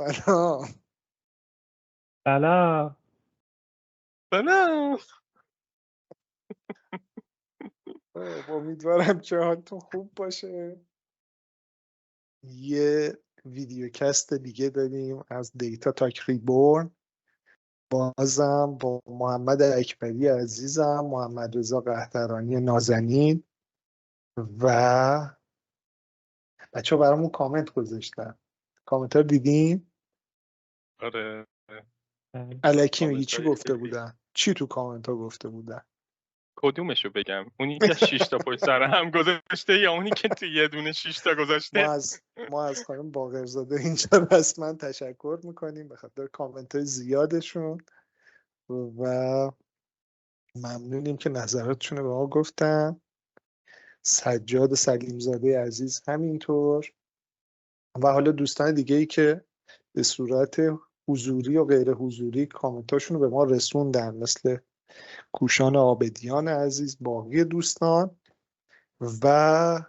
سلام. سلام. امیدوارم که حالتون خوب باشه. یه ویدیوکست دیگه داریم از دیتا تاک ریبورن، بازم با محمد اکبری عزیزم، محمد رضا قهطرانی نازنین و بچه ها برامون کامنت گذاشتن. کامنت ها دیدین؟ آره. الکی میگی چی گفته بودن؟ چی تو کامنت ها گفته بودن؟ کدومشو بگم؟ اونی که 6 تا پشت سر هم گذاشته یا اونی که تو یه دونه 6 تا گذاشته؟ ما از خانم باقرزاده اینجا رسما تشکر میکنیم به خاطر کامنت های زیادشون و ممنونیم که نظراتشون رو به ما گفتن. سجاد سلیمزاده عزیز همینطور و حالا دوستان دیگه ای که به صورت حضوری و غیر حضوری کامنتاشون رو به ما رسوندن، مثل کوشان آبدیان عزیز، باقی دوستان. و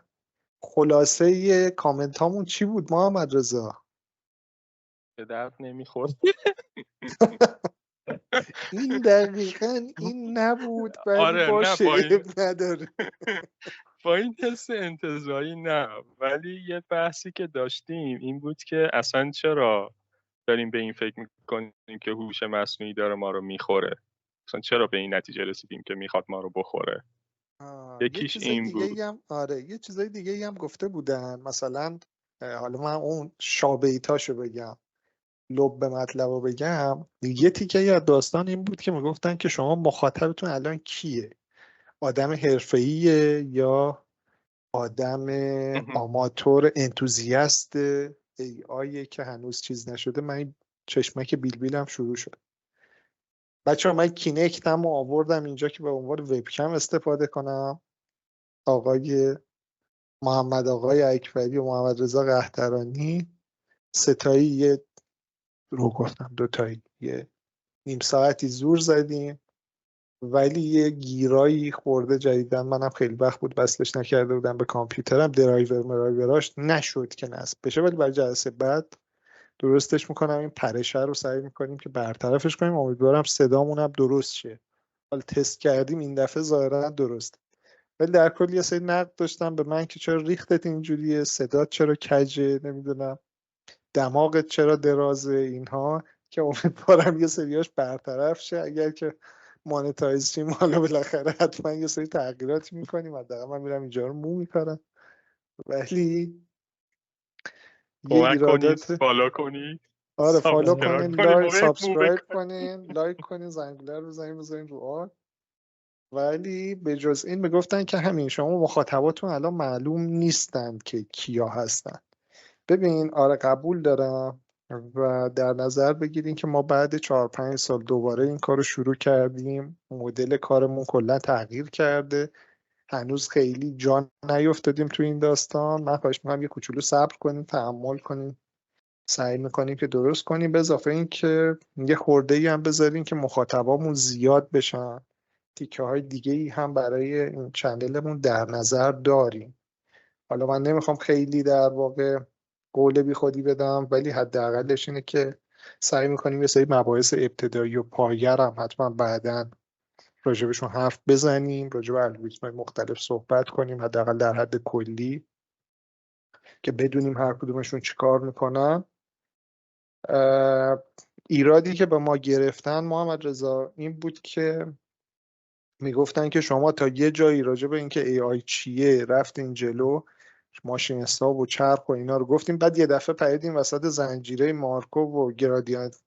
خلاصه کامنت هامون چی بود محمد رضا؟ به درد نمیخورد. این دقیقاً این نبود، ولی آره، باشه نه عیب نداره. با این حس انتزاعی نه، ولی یه بحثی که داشتیم این بود که اصلا چرا داریم به این فکر میکنیم که هوش مصنوعی داره ما رو میخوره، اصلا چرا به این نتیجه رسیدیم که میخواد ما رو بخوره. یکیش این بود. یه چیزای دیگه هم گفته بودن، مثلا حالا من اون شابیتاشو بگم، لب به مطلب رو بگم. یه تیکه از داستان این بود که میگفتن که شما مخاطبتون الان کیه؟ آدم حرفه‌ایه یا آدم آماتور انتوزیاست ای آیه که هنوز چیز نشده؟ من این چشمک بیلبیلم شروع شد. بچه‌ها من کینکتم و آوردم اینجا که به عنوان وبکم استفاده کنم. آقای محمد آقای اکبری و محمد رضا قهطرانی ستایی یه رو گفتم، دوتایی یه نیم ساعتی زور زدیم، ولی یه گیرایی خورده جدیدن. منم خیلی وقت بود وصلش نکرده بودم به کامپیوترم، درایوراش نشد که نصب بشه، ولی برای جلسه بعد درستش میکنم. این پرشه رو سعی میکنیم که برطرفش کنیم. امیدوارم صدامون هم درست شه. حالا تست کردیم این دفعه ظاهرا درست، ولی در کل یه سری نقد داشتم به من که چرا ریختت اینجوریه، صدات چرا کجه، نمیدونم دماغت چرا درازه، اینها که امیدوارم یه سریاش برطرف شه. اگر که مانتایز شیم حالا بالاخره حتما یه سری تغییراتی میکنیم. حداقل من میرم اینجا رو مو میکنم، ولی یه ایرادات. فالو کنید، آره فالو سابسکرایب کنین، سابسکرایب کنید، کنین، لایک کنین، زنگوله رو بزنین رو آل. ولی به جز این میگفتن که همین شما مخاطباتون الان معلوم نیستند که کیا هستن. ببین آره قبول دارم و در نظر بگیرین که ما بعد 4-5 سال دوباره این کار رو شروع کردیم. مدل کارمون کلا تغییر کرده. هنوز خیلی جان نیفتادیم تو این داستان. من خواهش میکنم یه کوچولو صبر کنیم، تحمل کنیم، سعی میکنیم که درست کنیم. به اضافه این که یه خورده‌ای هم بذاریم که مخاطبامون زیاد بشن. تیکه های دیگه ای هم برای این چنلمون در نظر داریم. حالا من نمیخوام خیلی در واقع قول بی خودی بدم، ولی حداقلش اینه که سعی میکنیم یه سری مباحث ابتدایی و پایه هم حتما بعداً راجبشون حرف بزنیم، راجب الگوریتم‌های مختلف صحبت کنیم، حداقل در حد کلی که بدونیم هر کدومشون چیکار میکنن. ایرادی که به ما گرفتن محمد رضا این بود که میگفتن که شما تا یه جایی راجع به اینکه ای آی چیه رفتین جلو، ماشین حساب و چرخ و اینا رو گفتیم، بعد یه دفعه پریدیم وسط زنجیره مارکوف و گرادیانت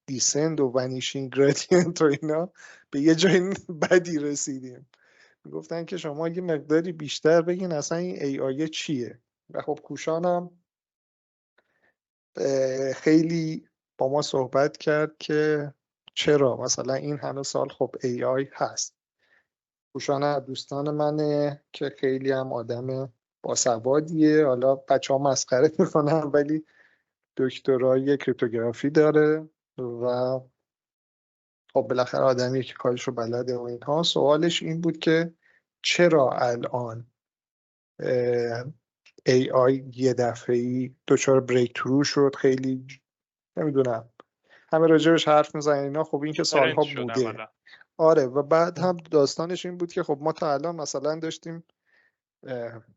دیسند و ونیشینگ گرادیانت و اینا، به یه جای بدی رسیدیم. میگفتن که شما یه مقداری بیشتر بگین اصلا این ای آی چیه. و خب کوشانم خیلی با ما صحبت کرد که چرا مثلا این همه سال خب ای آی هست. کوشان دوستان منه که خیلی هم آدم باسوادیه، حالا بچه ها مسخره میکنن ولی دکترای کریپتوگرافی داره و خب بالاخره آدمیه که کارش رو بلده و اینها. سوالش این بود که چرا الان AI یه دفعه‌ای دچار بریک ترو شد، خیلی نمیدونم همه راجبش حرف میزنن اینا. خب این که سالها بوده. آره و بعد هم داستانش این بود که خب ما تا الان مثلا داشتیم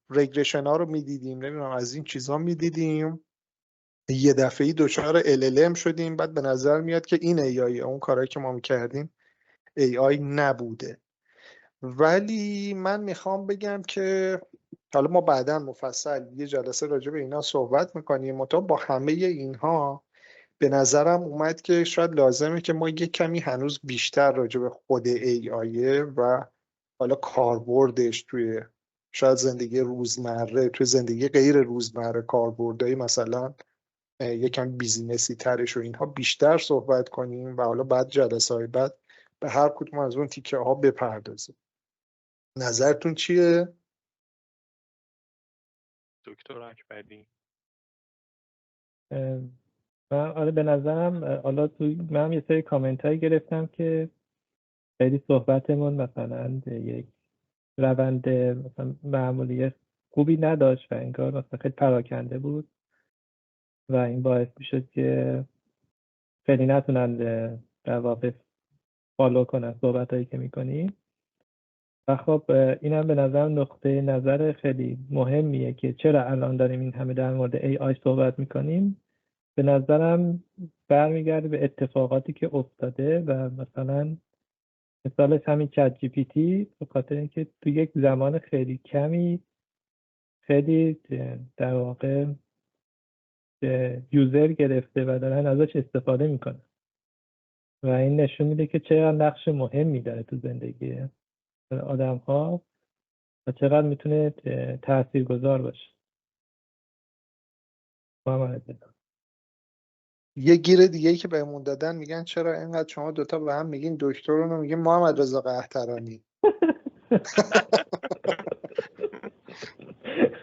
رگرشن ها رو میدیدیم، نمیدونم از این چیزا میدیدیم، یه دفعه‌ای دچار LLM شدیم، بعد به نظر میاد که این AI اون کارهایی که ما میکردیم AI نبوده. ولی من میخوام بگم که حالا ما بعدا مفصل یه جلسه راجع به اینا صحبت میکنیم، منتها با همه اینها به نظرم اومد که شاید لازمه که ما یه کمی هنوز بیشتر راجع به خود AI و حالا کاربردش توی شاید زندگی روزمره، توی زندگی غیر روزمره، کاربردهای مثلا یکم بیزینسی ترش و اینها بیشتر صحبت کنیم و حالا بعد جلسه های بعد به هر کدوم از اون تیکه ها بپردازیم. نظرتون چیه؟ دکتر اکبری. من آره به نظرم حالا من هم یه سری کامنت هایی گرفتم که خیلی صحبتمون مثلا یک روند مثلا معمولی خوبی نداشت و انگار مثلا خیلی پراکنده بود و این باعث میشد که خیلی نتونن در واقع فالو کنن صحبت هایی که میکنیم. و خب اینم به نظر نقطه نظر خیلی مهمیه که چرا الان داریم این همه در مورد AI صحبت میکنیم. به نظرم برمیگرده به اتفاقاتی که افتاده و مثلا مثالش همین چت جی پی تی، به خاطر اینکه تو یک زمان خیلی کمی خیلی در واقع یوزر گرفته و دارن ازش استفاده میکنن و این نشون میده که چقدر نقش مهمی داره تو زندگی آدم ها و چقدر میتونه تاثیرگذار باشه. یه گیر دیگه ای که بهمون دادن میگن چرا اینقدر شما دوتا به هم میگین دکتر، اونو میگین محمد رضا قحطرانی.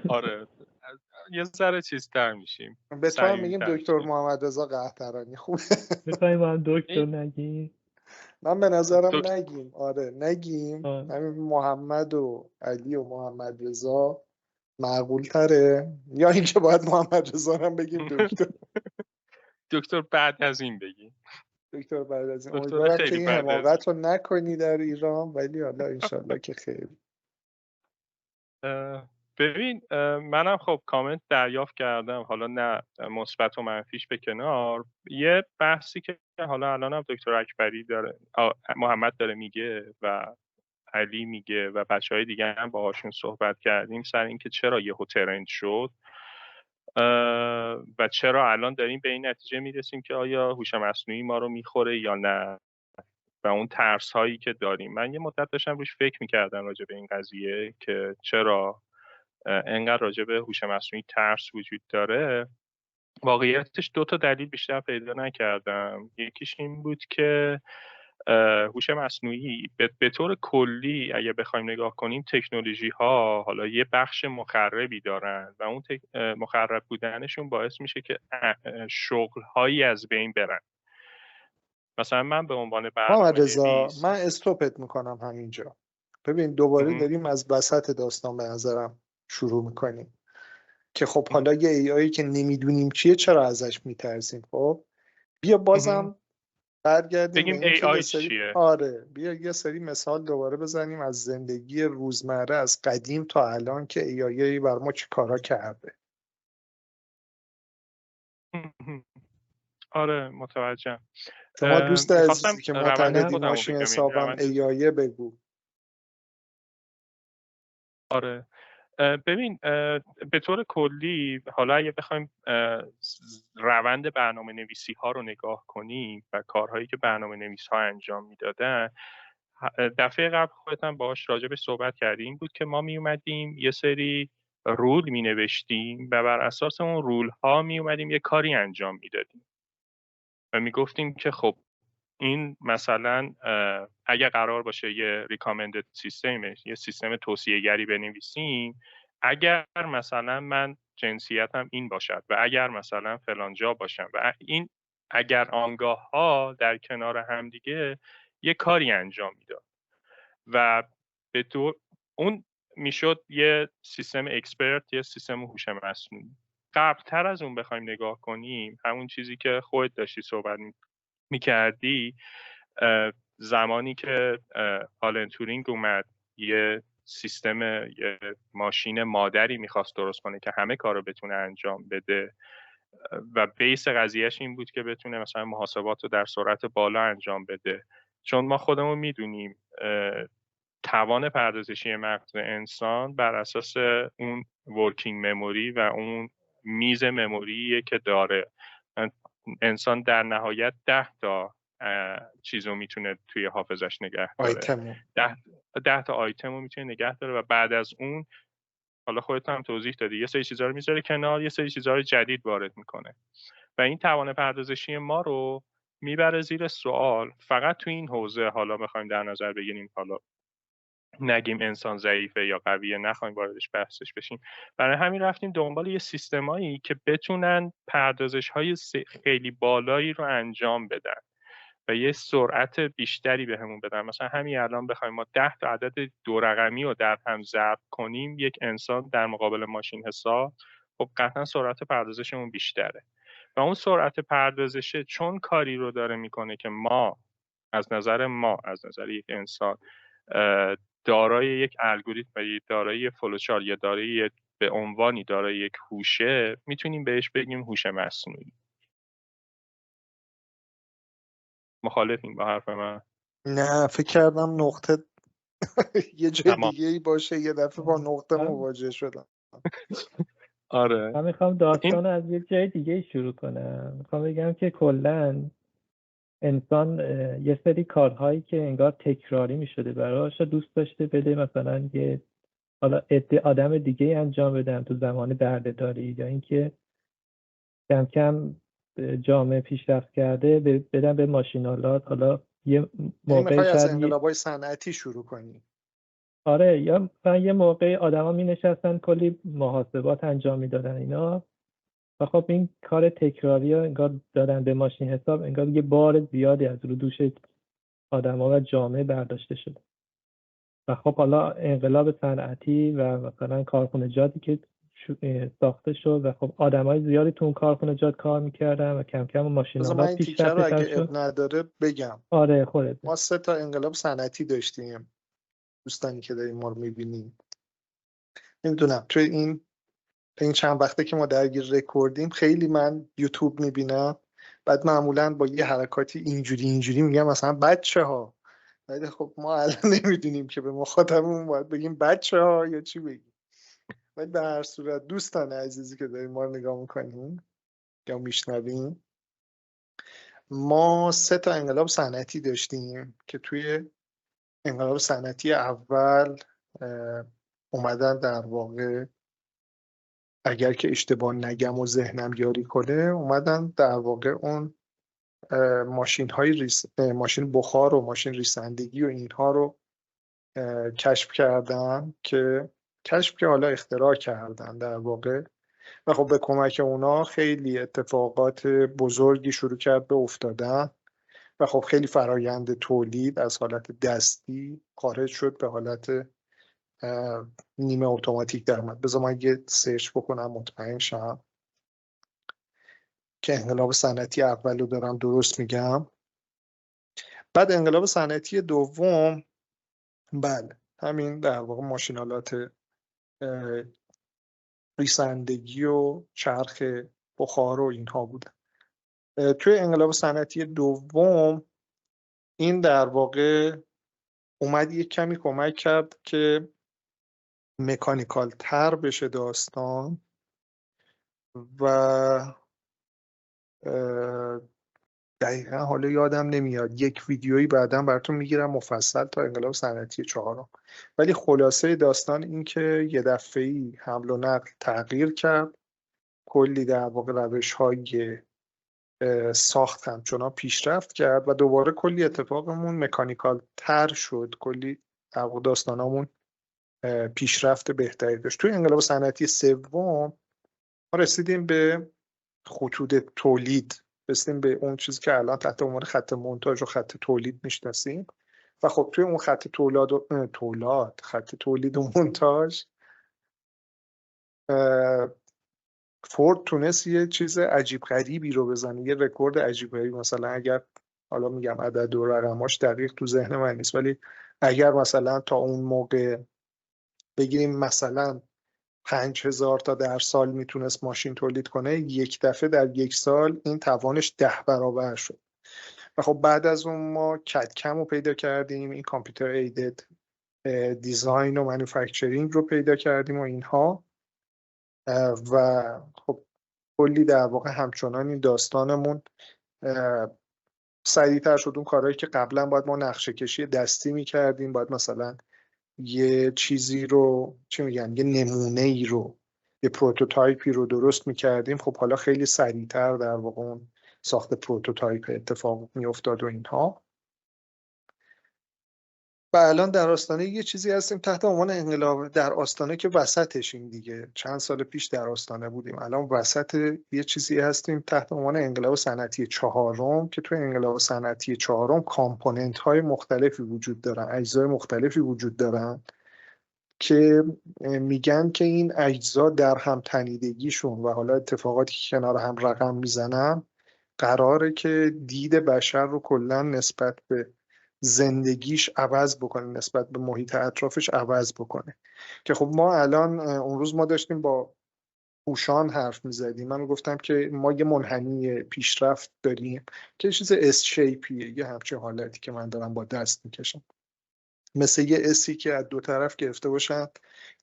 آره یه ذره چیزتر میشیم. به تو هم میگیم دکتر محمد رضا قحطرانی. خوبه میخوایم هم دکتر نگیم؟ من به نظرم نگیم. آره نگیم. همین محمد و علی و محمد رضا معقول تره، یا اینکه باید محمد رضا هم بگیم دکتر. دکتر بعد از این بگیم. دکتر بعد از این. امیدوارم که این حماقت رو نکنی در ایران، ولی حالا انشالله که خیر. ببین منم خب کامنت دریافت کردم، حالا نه مثبت و منفیش به کنار. یه بحثی که حالا الانم دکتر اکبری داره، محمد داره میگه و علی میگه و بچهای دیگه هم باهاشون صحبت کردیم سر اینکه چرا یهو ترند شد و چرا الان داریم به این نتیجه میرسیم که آیا هوش مصنوعی ما رو میخوره یا نه و اون ترس هایی که داریم. من یه مدت داشتم روش فکر میکردم راجع به این قضیه که چرا انقدر راجع به هوش مصنوعی ترس وجود داره. واقعیتش 2 تا دلیل بیشتر پیدا نکردم. یکیش این بود که هوش مصنوعی به طور کلی اگه بخوایم نگاه کنیم تکنولوژی ها حالا یه بخش مخربی دارن و اون مخرب بودنشون باعث میشه که شغل هایی از بین برن. مثلا من به عنوان برنامه‌نویس من استوپت میکنم همینجا. ببین دوباره داریم از وسط داستان به نظرم شروع میکنیم که خب حالا یه AI که نمیدونیم چیه چرا ازش میترسیم. خب بیا بازم برگردیم بگیم به این AI که چیه؟ آره بیا یه سری مثال دوباره بزنیم از زندگی روزمره از قدیم تا الان که AI بر ما چی کارا کرده. آره متوجهم. شما دوست عزیزی که معتقدی ماشین حسابم AI بگو. آره ببین به طور کلی حالا اگه بخوایم روند برنامه نویسی ها رو نگاه کنیم و کارهایی که برنامه نویس ها انجام میدادن، دفعه قبل خودتم باهاش راجع به صحبت کردیم بود که ما می اومدیم یه سری رول می نوشتیم و بر اساس اون رول ها می اومدیم یه کاری انجام میدادیم و می گفتیم که خب این مثلا اگر قرار باشه یه ریکامندد سیستم، یه سیستم توصیه گری بنویسیم، اگر مثلا من جنسیتم این باشد و اگر مثلا فلان جا باشم و این اگر آنگاه ها در کنار هم دیگه یه کاری انجام میداد و به طور اون میشد یه سیستم اکسپرت، یه سیستم هوش مصنوعی. قبلتر از اون بخوایم نگاه کنیم، همون چیزی که خودت داشتی صحبت میکردی، زمانی که آلن تورینگ اومد یه سیستم، یه ماشین مادری میخواست درست کنه که همه کارو بتونه انجام بده و بیس قضیهش این بود که بتونه مثلا محاسبات رو در سرعت بالا انجام بده. چون ما خودمون میدونیم توان پردازشی مغز انسان بر اساس اون ورکینگ مموری و اون میز مموریه که داره. انسان در نهایت 10 تا چیزو میتونه توی حافظش نگه داره، 10 تا آیتم رو میتونه نگه داره و بعد از اون حالا خودت هم توضیح دادی یه سری چیزا رو میذاره کنار، یه سری چیزا رو جدید وارد میکنه و این توان پردازشی ما رو میبره زیر سوال. فقط تو این حوزه حالا بخوایم در نظر بگیریم، حالا نگیم انسان ضعیفه یا قویه، نخوایم واردش بحثش بشیم، برای همین رفتیم دنبال یه سیستمایی که بتونن پردازش‌های خیلی بالایی رو انجام بدن و یه سرعت بیشتری بهمون بدن. مثلا همین الان بخوایم ما 10 تا عدد دو رقمی رو در هم ضرب کنیم، یک انسان در مقابل ماشین حساب، خب قطعا سرعت پردازشمون بیشتره و اون سرعت پردازشه چون کاری رو داره میکنه که ما از نظر یک انسان دارای یک الگوریتم و دارای فلوچارت یا دارای به عنوانی دارای یک هوشه، میتونیم بهش بگیم هوش مصنوعی. مخالفین با حرف من؟ نه، فکر کردم نقطه یه جای دیگه ای باشه، یه دفعه با نقطه مواجه شدم. آره، من میخوام داستان از یه جای دیگه شروع کنم. میخوام بگم که کلاً انسان یه سری کارهایی که انگار تکراری میشده براش دوست داشته بده مثلا یه حالا آدم دیگه انجام بدن تو زمان بردهداری، یا اینکه کم کم جامعه پیشرفت کرده بدن به ماشین‌آلات. حالا یه موقع میخوای از شاید انقلاب‌های صنعتی شروع کنی؟ آره، یا یه موقع آدما می نشستن کلی محاسبات انجام میدادن اینا و خب این کار تکراری ها انگار دادن به ماشین حساب، انگار یه بار زیادی از رو دوش آدما و جامعه برداشته شده و خب حالا انقلاب صنعتی و مثلا کارخانجاتی که ساخته شد و خب آدمای زیادی تو اون کارخانجات کار میکردن و کم کم ماشین‌آلات پیشرفت رو اگه شد. اب نداره بگم. آره خودت. ما 3 تا انقلاب صنعتی داشتیم، دوستانی که داریم ما رو میبینیم. نمیدونم توی این چند وقته که ما درگیر رکوردیم خیلی من یوتیوب میبینم، بعد معمولا با یه حرکاتی اینجوری میگم مثلا بچه ها، ولی خب ما الان نمیدونیم که به مخاطبمون باید بگیم بچه ها یا چی بگیم. ولی به هر صورت دوستان عزیزی که داریم ما رو نگاه میکنیم یا میشنویم، ما 3 تا انقلاب صنعتی داشتیم که توی انقلاب صنعتی اول اومدن در واقع، اگر که اشتباه نگم و ذهنم یاری کنه، اومدن در واقع اون ماشین بخار و ماشین ریسندگی و اینها رو کشف کردن که حالا اختراع کردن در واقع و خب به کمک اونا خیلی اتفاقات بزرگی شروع کرد به افتادن و خب خیلی فرایند تولید از حالت دستی خارج شد به حالت نیمه اتوماتیک در اومد. بذار من یه سرچ بکنم مطمئن شم که انقلاب صنعتی اول رو دارم درست میگم. بعد انقلاب صنعتی دوم، بله همین در واقع ماشینالات ریسندگی و چرخ بخار و اینها بودن. توی انقلاب صنعتی دوم این در واقع اومد یک کمی کمک کرد که مکانیکال تر بشه داستان و دقیقا حالا یادم نمیاد، یک ویدیویی بعداً براتون میگیرم مفصل تا انقلاب صنعتی چهارم، ولی خلاصه داستان این که یه دفعه‌ای حمل و نقل تغییر کرد، کلی در واقع روش‌های ساخت همچنان پیشرفت کرد و دوباره کلی اتفاقمون مکانیکال تر شد، کلی در واقع داستانامون پیشرفت بهتری داشت. توی انقلاب صنعتی سوم ما رسیدیم به خطوط تولید، رسیدیم به اون چیزی که الان تحت عنوان خط مونتاژ و خط تولید میشناسیم و خب توی اون خط خط تولید و مونتاژ فورد تونست یه چیز عجیب غریبی رو بزنه، یه رکورد عجیب غریبی. مثلا اگر حالا میگم عدد و رقماش دقیق تو ذهن من نیست، ولی اگر مثلا تا اون موقع بگیریم مثلا 5000 تا در سال میتونست ماشین تولید کنه، یک دفعه در یک سال این توانش 10 برابر شد. و خب بعد از اون ما کدکم رو پیدا کردیم، این کامپیوتر ایدد دیزاین و مانیفکتچرینگ رو پیدا کردیم و اینها. و خب کلی در واقع همچنان این داستانمون سریعتر شد. اون کارهایی که قبلا باید ما نقشه کشی دستی میکردیم، باید مثلا یه چیزی رو چی میگن، یه نمونه ای رو، یه پروتوتایپی رو درست میکردیم، خب حالا خیلی سریعتر در واقع اون ساخت پروتوتایپ اتفاق میافتاد و اینها. و الان در آستانه یه چیزی هستیم تحت عنوان انقلاب، در آستانه که وسطشیم دیگه، چند سال پیش در آستانه بودیم، الان وسط یه چیزی هستیم تحت عنوان انقلاب صنعتی چهارم، که توی انقلاب صنعتی چهارم کامپوننت های مختلفی وجود دارن، اجزای مختلفی وجود دارن که میگن که این اجزا در هم تنیدگیشون و حالا اتفاقاتی که کنار هم رقم میزنن قراره که دید بشر رو کلا نسبت به زندگیش عوض بکنه، نسبت به محیط اطرافش عوض بکنه. که خب ما الان اون روز ما داشتیم با هوشان حرف میزدیم، من گفتم که ما یه منحنی پیشرفت داریم که چیز اس شیپیه، یه همچین حالتی که من دارم با دست میکشم، مثل یه اسی که از دو طرف گرفته باشن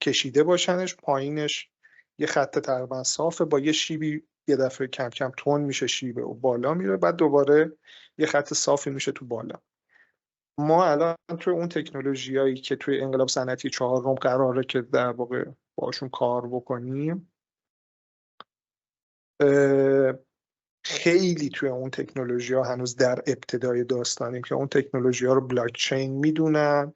کشیده باشنش، پایینش یه خط تقریبا صافه، با یه شیبی یه دفعه کم کم تون میشه شیبه و بالا میره، بعد دوباره یه خط صافی میشه تو بالا. ما الان توی اون تکنولوژیایی که توی انقلاب صنعتی چهارم قراره که در واقع باشون کار بکنیم، خیلی توی اون تکنولوژی ها هنوز در ابتدای داستانیم که اون تکنولوژی ها رو بلاک چین میدونن،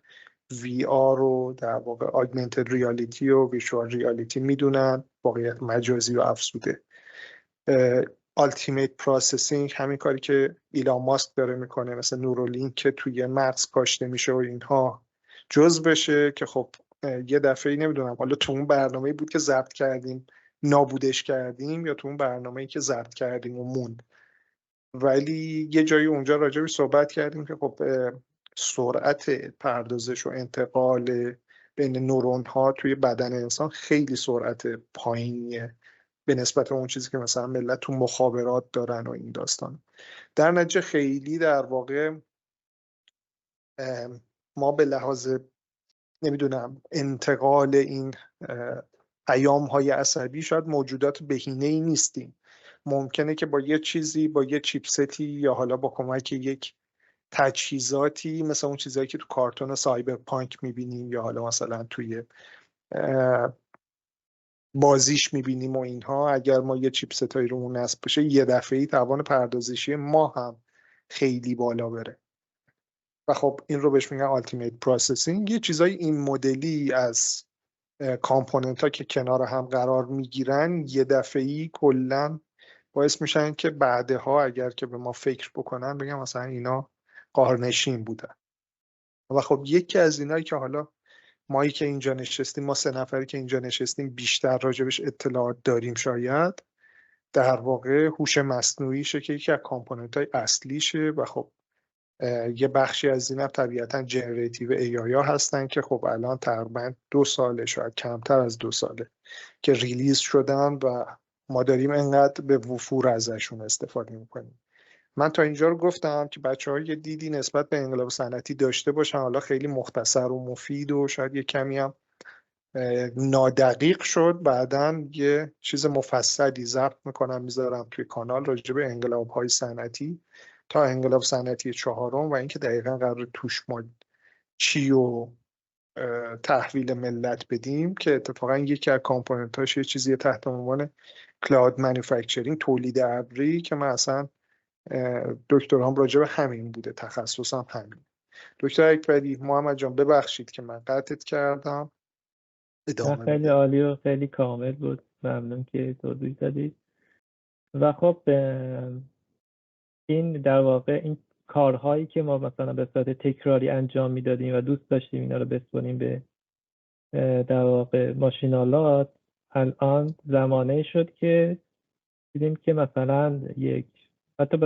وی آر رو در واقع آگمنتد ریالیتی و ویژوال ریالیتی میدونن، واقعیت مجازی و افزوده. التیمیت پروسسینگ، همین کاری که ایلان ماسک داره میکنه، مثل نورولینک که توی مغز کاشته میشه و اینها جزء بشه، که خب یه دفعه نمیدونم حالا تو اون برنامه‌ای بود که ضبط کردیم نابودش کردیم یا تو اون برنامه‌ای که ضبط کردیم و موند، ولی یه جایی اونجا راجعش صحبت کردیم که خب سرعت پردازش و انتقال بین نورون ها توی بدن انسان خیلی سرعت پایینیه به نسبت اون چیزی که مثلا ملت تو مخابرات دارن و این داستان. در نتیجه خیلی در واقع ما به لحاظ نمیدونم انتقال این پیام های عصبی شاید موجودات بهینه‌ای نیستیم. ممکنه که با یه چیزی، با یه چیپستی یا حالا با کمک یک تجهیزاتی مثل اون چیزایی که تو کارتون سایبرپانک میبینیم یا حالا مثلا توی بازیش میبینیم و اینها، اگر ما یه چیپستایی رو اون نصب بشه یه دفعه‌ای توان پردازشی ما هم خیلی بالا بره. و خب این رو بهش میگن التیمیت پروسسینگ. یه چیزای این مدلی از کامپوننت ها که کنار هم قرار میگیرن یه دفعه‌ای کلا باعث میشن که بعدها اگر که به ما فکر بکنن بگم مثلا اینا قارنشین بودن. و خب یکی از اینایی که حالا مایی که اینجا نشستیم، ما 3 نفری که اینجا نشستیم بیشتر راجبش اطلاعات داریم شاید، در واقع هوش مصنوعیشه که یکی از کامپوننت های اصلیشه. و خب یه بخشی از این هم طبیعتا جنراتیو ای آی ها هستن که خب الان تقریبا 2 ساله، شاید کمتر از 2 ساله که ریلیز شدن و ما داریم انقدر به وفور ازشون استفاده میکنیم. من تا اینجا رو گفتم که بچه‌ها یه دیدی نسبت به انقلاب صنعتی داشته باشن، حالا خیلی مختصر و مفید و شاید یه کمی هم نادقیق شد. بعداً یه چیز مفصلی ضبط میکنم میذارم توی کانال راجع به انقلاب‌های صنعتی تا انقلاب صنعتی چهارم و اینکه دقیقاً قرار توش ما چی و تحویل ملت بدیم، که اتفاقاً یکی از کامپوننتاش یه چیزی تحت عنوان کلاود مانیفکتچرینگ، تولید ابری، که من اصلا دکترام راجع به همین بوده، تخصصم همین. دکتر اکبری، محمد جان ببخشید که من قطعت کردم، ادامه خیلی بده. عالی و خیلی کامل بود، ممنون که توضیح دادید. و خب این در واقع این کارهایی که ما مثلا به صورت تکراری انجام میدادیم و دوست داشتیم اینا رو بسپاریم به در واقع ماشین‌آلات، الان زمانه شد که دیدیم که مثلا حتی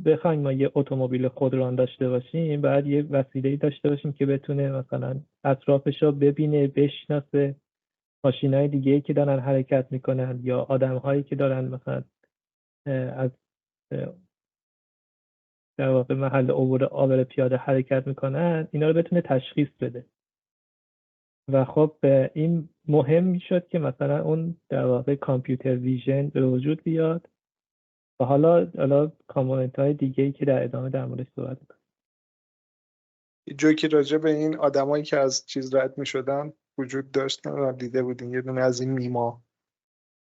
بخوایم ما یه اتومبیل خودران داشته باشیم، باید یه وسیله‌ای داشته باشیم که بتونه مثلا اطرافش رو ببینه، بشناسه ماشینای دیگه‌ای که دارن حرکت میکنن یا آدم‌هایی که دارن مثلا از در واقع محل عبور پیاده حرکت میکنن، اینا رو بتونه تشخیص بده. و خب این مهم میشد که مثلا اون در واقع کامپیوتر ویژن به وجود بیاد و حالا کامپوننت های دیگه‌ای که در ادامه در موردش صحبت می‌کنم. جوکی راجع به این آدمایی که از چیز رد میشدن وجود داشت، رو دیده بودین؟ یه دونه از این میما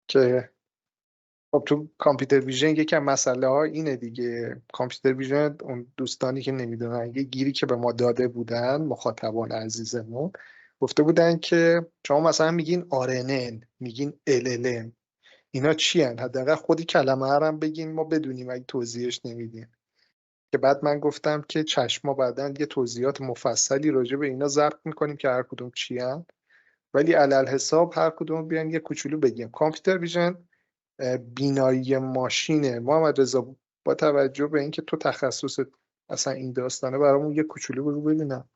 که خب تو کامپیوتر ویژن یکم مسئله ها اینه دیگه. کامپیوتر ویژن اون دوستانی که نمیدونن، یه گیری که به ما داده بودن مخاطبان عزیزمون، گفته بودن که شما مثلا میگین RNN، میگین LLM، اینا چی هن؟ حداقل خودی کلمه هم بگین ما بدونیم اگه توضیحش نمیدین. که بعد من گفتم که چشما بعدن یه توضیحات مفصلی راجع به اینا ضبط میکنیم که هر کدوم چی هن، ولی علل حساب هر کدوم بیان یه کوچولو بگیم. کامپیوتر ویژن بینایی ماشینه. محمد رضا، با توجه به اینکه تو تخصصت اصلا این داستانه، برامون یه کوچولو بگو ببینم.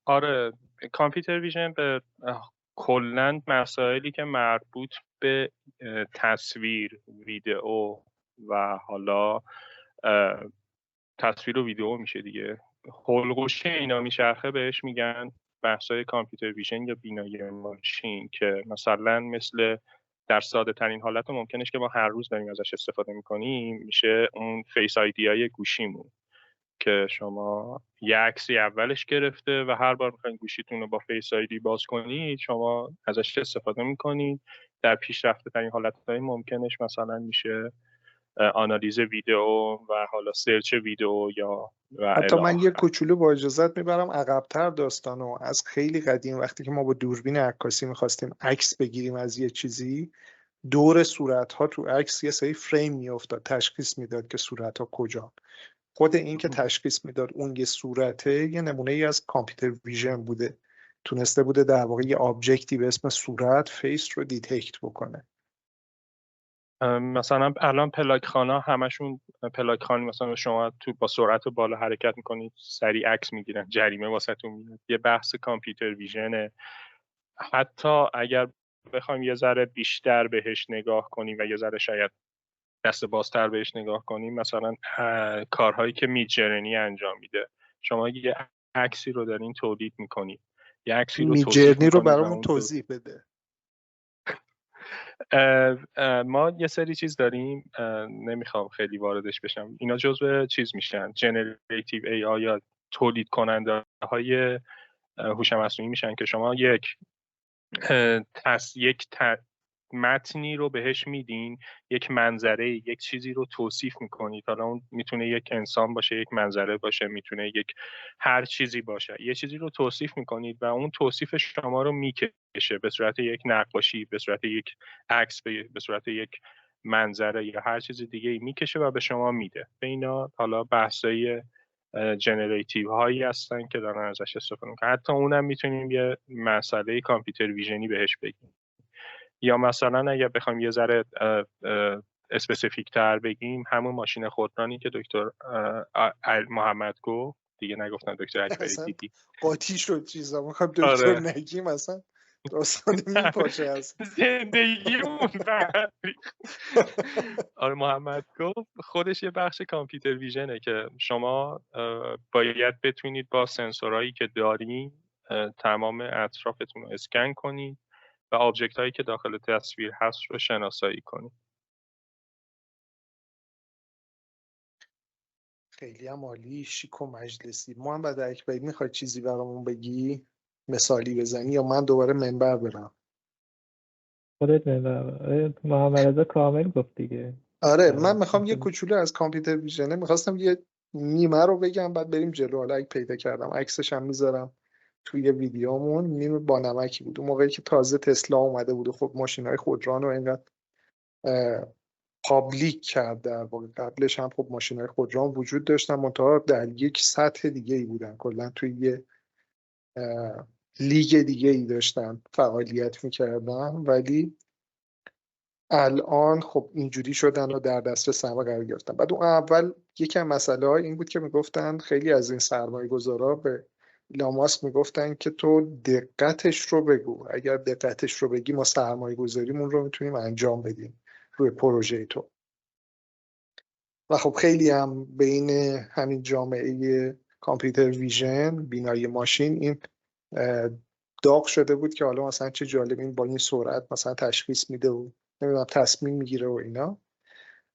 آره، کامپیوتر ویژن به کلاً مسائلی که مربوط به تصویر، ویدئو و حالا تصویر و ویدئو میشه دیگه، حلقوشه اینا میچرخه، بهش میگن بحث‌های کامپیوتر ویژن یا بینایی ماشین. که مثلا مثل در ساده ترین حالت ممکنش که ما هر روز داریم ازش استفاده میکنیم، میشه اون فیس آیدی های گوشیمون که شما یه عکسی اولش گرفته و هر بار میخواین گوشیتون رو با فیس آیدی باز کنید شما ازش استفاده میکنید. در پیشرفته ترین حالتهای ممکنش مثلا میشه آنالیز ویدئو و حالا سرچ ویدئو یا و حتی الی من یه آخر. کوچولو با اجازت میبرم عقب‌تر داستانو. از خیلی قدیم وقتی که ما با دوربین عکاسی میخواستیم عکس بگیریم از یه چیزی، دور صورت‌ها تو عکس یه سری فریم میافتاد، تشخیص میداد که صورت‌ها کجا. خود این که تشخیص میداد اون یه صورته، یه نمونه ای از کامپیوتر ویژن بوده. تونسته بوده در واقع یه آبجکتی به اسم صورت، فیس رو دیتکت بکنه. مثلا الان پلاک‌خوانا همشون پلاک‌خوان، مثلا شما تو با سرعت بالا حرکت میکنید سریع عکس میگیرن، جریمه واسهتون میاد. یه بحث کامپیوتر ویژنه. حتی اگر بخوایم یه ذره بیشتر بهش نگاه کنیم و یه ذره شاید دست بازتر بهش نگاه کنیم، مثلا کارهایی که میدجرنی انجام میده. شما یه عکسی رو دارین تولید میکنید، یه عکسی رو توصیف میجرنی رو میکنید و برامون اون توضیح بده. ما یه سری چیز داریم، نمیخوام خیلی واردش بشم، اینا جزو چیز میشن، جنریتیو ای آی یا تولید کننده های هوش مصنوعی میشن که شما یک متنی رو بهش میدین، یک منظره، یک چیزی رو توصیف میکنید. حالا اون میتونه یک انسان باشه، یک منظره باشه، میتونه یک هر چیزی باشه. یه چیزی رو توصیف میکنید و اون توصیف شما رو میکشه به صورت یک نقاشی، به صورت یک عکس، به صورت یک منظره یا هر چیز دیگه میکشه و به شما میده. به اینا حالا بحثای جنریتیو هایی هستن که دارن ازش استفاده میکنن. حتی اونم میتونیم یه مسئله کامپیوتر ویژنی بهش بگیم. یا مثلا اگر بخوایم یه ذره اسپسیفیک تر بگیم، همون ماشین خودرانی که دکتر محمد گفت دیگه، نگفتن دکتر اکبری اصلا دیدی. قاطی شد چیزا، میخوام دکتر آره. نگیم اصلا داستان میپاشه از زندگیمون. آره، محمد گفت خودش یه بخش کامپیوتر ویژنه که شما باید بتونید با سنسورهایی که دارین تمام اطرافتون رو اسکن کنید و آبجکت هایی که داخل تصویر هست رو شناسایی کنید. خیلی هم عالی، شیک و مجلسی. محمد اکبری، میخوای چیزی برامون بگی، مثالی بزنی، یا من دوباره منبر برم؟ خودت محمد رضا کامل گفت دیگه. آره، من میخوام یه کوچولو از کامپیوتر ویژنه میخواستم یه نیمه رو بگم، بعد بریم جلو. حالا اگه پیدا کردم عکسش هم میذارم توی ویدیومون. نیمه با نمکی بود، اون موقعی که تازه تسلا اومده بود و خب ماشین‌های خودران رو اینقدر پابلیک کرد. در واقع قبلش هم خب ماشین‌های خودران وجود داشتن، منتها در یک سطح دیگه ای بودن، کلا توی یه لیگ دیگه ای داشتن فعالیت میکردن، ولی الان خب اینجوری شدن و در دسترس همه قرار گرفتن. بعد اون اول یکم مسئله های این بود که میگفتن خیلی از این سرمایه گذارا به ایلان ماسک میگفتن که تو دقتش رو بگو، اگر دقتش رو بگی ما سرمایه گذاریمون رو میتونیم انجام بدیم روی پروژه تو. و خب خیلی هم بین همین جامعه کامپیوتر ویژن، بینایی ماشین، این داغ شده بود که حالا مثلا چه جالب این با این سرعت مثلا تشخیص میده و نمیدونم تصمیم میگیره و اینا.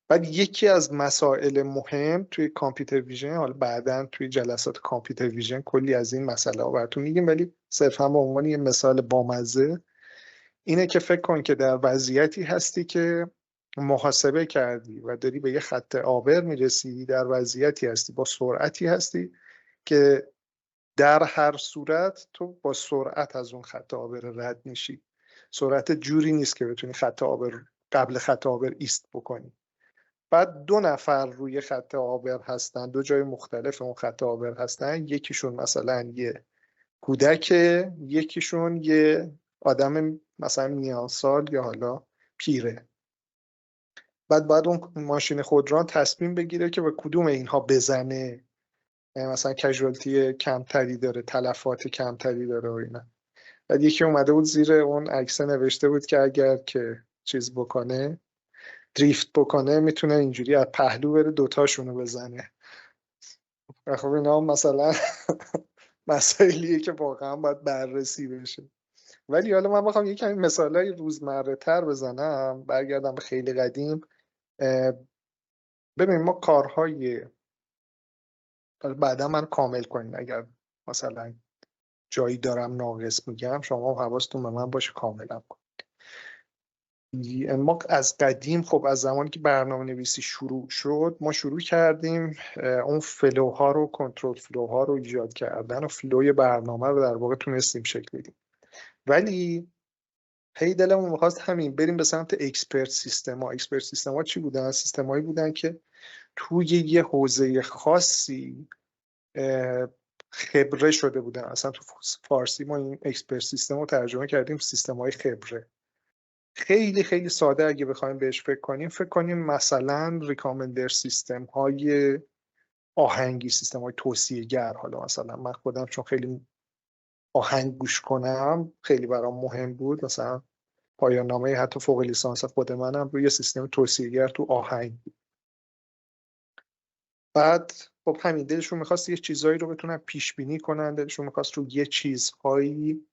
بعد یکی از مسائل مهم توی کامپیوتر ویژن، حالا بعداً توی جلسات کامپیوتر ویژن کلی از این مسئله ها براتون میگیم، ولی صرفا به عنوان یه مثال بامزه اینه که فکر کن که در وضعیتی هستی که محاسبه کردی و داری به یه خط عابر میرسی، در وضعیتی هستی با سرعتی هستی که در هر صورت تو با سرعت از اون خط عابر رد میشی. سرعت جوری نیست که بتونی خط عابر قبل خط عابر ایست بکنی. بعد 2 نفر روی خط عابر هستن، 2 جای مختلف اون خط عابر هستن، یکیشون مثلا یه کودک، یکیشون یه آدم مثلا میان سال یا حالا پیره. بعد اون ماشین خودران تصمیم بگیره که به کدوم اینها بزنه، مثلا کژوالتی کمتری داره، تلفات کمتری داره و اینا. بعد یکی اومده بود زیر اون عکسه نوشته بود که اگر که چیز بکنه، دریفت بکنه، میتونه اینجوری از پهلو بره دوتاشونو بزنه. و خب اینا مثلا مسائلیه که واقعا باید بررسی بشه. ولی حالا من بخوام یکم مثالای روزمره تر بزنم، برگردم به خیلی قدیم. ببین ما کارهای بعدا من کامل کنین اگر مثلا جایی دارم ناقص میگم، شما حواستون به من باشه کاملا کن. ما از قدیم، خب از زمانی که برنامه نویسی شروع شد، ما شروع کردیم اون فلوها رو، کنترل فلوها رو ایجاد کردن و فلوی برنامه رو در واقع تونستیم شکل بدیم. ولی هی دلمون می‌خواست همین بریم به سمت اکسپرت سیستم ها. اکسپرت سیستم ها چی بودن؟ سیستم هایی بودن که توی یه حوزه خاصی خبره شده بودن. اصلا تو فارسی ما این اکسپرت سیستم رو ترجمه کردیم سیستم های خبره. خیلی خیلی ساده اگه بخوایم بهش فکر کنیم مثلا ریکامندر سیستم های آهنگی، سیستم های توصیه گر. حالا مثلا من خودم چون خیلی آهنگ گوش کنم خیلی برام مهم بود، مثلا پایان نامه حتی فوق لیسانس خود منم روی سیستم توصیه گر تو آهنگ. بعد خب همین دلشون میخواست یه چیزایی رو بتونن پیش بینی کنن، دلشون میخواست رو یه چیزهایی